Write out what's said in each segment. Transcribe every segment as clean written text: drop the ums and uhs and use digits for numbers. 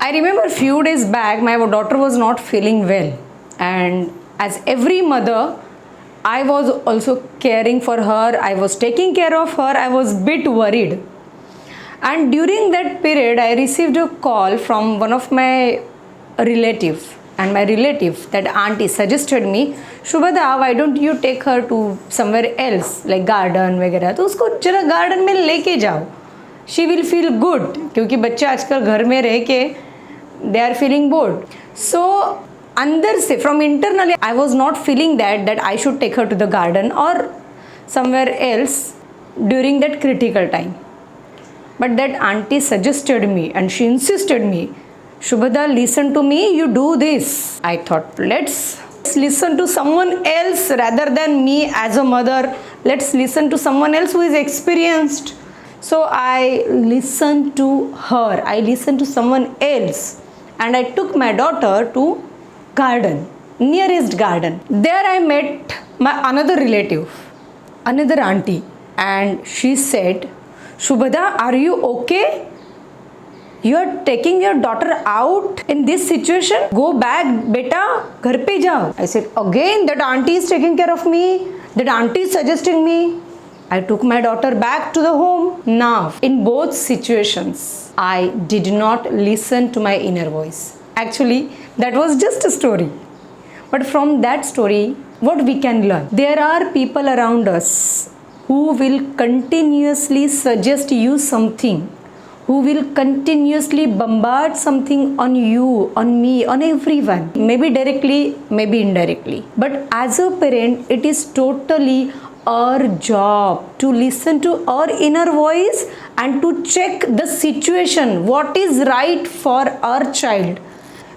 I remember few days back, my daughter was not feeling well, and as every mother, I was also caring for her. I was taking care of her. I was bit worried, and during that period, I received a call from one of my relatives, and my relative, that auntie, suggested me, Shubhada, why don't you take her to somewhere else, like garden वगैरह, तो उसको जरा garden में लेके जाओ, she will feel good, क्योंकि बच्चे आजकल घर में रह के they are feeling bored. So अंदर से, from internally, I was not feeling that I should take her to the garden or somewhere else during that critical time. But that auntie suggested me and she insisted me, Shubhada, listen to me, you do this. I thought, let's listen to someone else rather than me as a mother. Let's listen to someone else who is experienced. So I listened to her. I listened to someone else. And I took my daughter to garden, nearest garden. There I met my another relative, another auntie. And she said, Shubhada, are you okay? You are taking your daughter out in this situation? Go back, beta, ghar pe jao. I said, again, that auntie is taking care of me. That auntie is suggesting me. I took my daughter back to the home. Now, in both situations, I did not listen to my inner voice. Actually, that was just a story. But from that story, what we can learn? There are people around us who will continuously suggest you something, who will continuously bombard something on you, on me, on everyone, maybe directly, maybe indirectly. But as a parent, it is totally our job to listen to our inner voice and to check the situation, what is right for our child.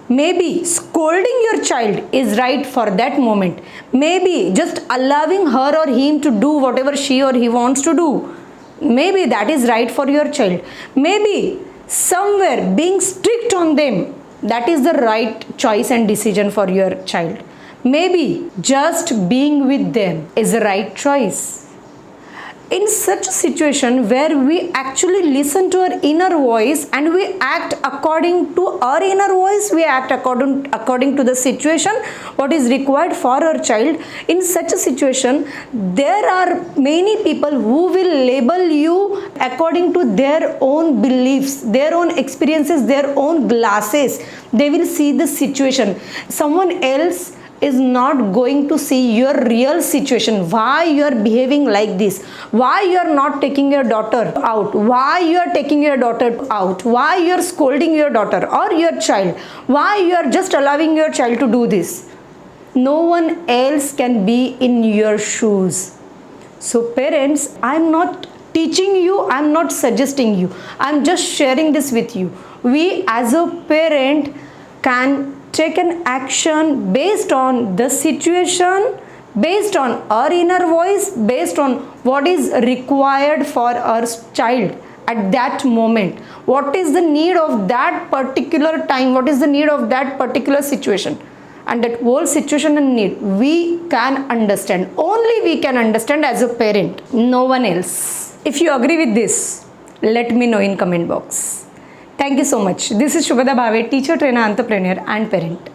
Maybe scolding your child is right for that moment. Maybe just allowing her or him to do whatever she or he wants to do. Maybe that is right for your child. Maybe somewhere being strict on them, that is the right choice and decision for your child. Maybe just being with them is the right choice. In such a situation where we actually listen to our inner voice and we act according to our inner voice, we act according to the situation, what is required for our child. In such a situation, there are many people who will label you according to their own beliefs, their own experiences, their own glasses. They will see the situation. Someone else is not going to see your real situation, why you are behaving like this, why you are not taking your daughter out, why you are taking your daughter out, why you are scolding your daughter or your child, why you are just allowing your child to do this. No one else can be in your shoes. So parents, I am not teaching you, I am not suggesting you, I am just sharing this with you. We as a parent can take an action based on the situation, based on our inner voice, based on what is required for our child at that moment. What is the need of that particular time? What is the need of that particular situation? And that whole situation and need, we can understand. Only we can understand as a parent, no one else. If you agree with this, let me know in comment box. Thank you so much. This is Shubhada Bhave, teacher, trainer, entrepreneur and parent.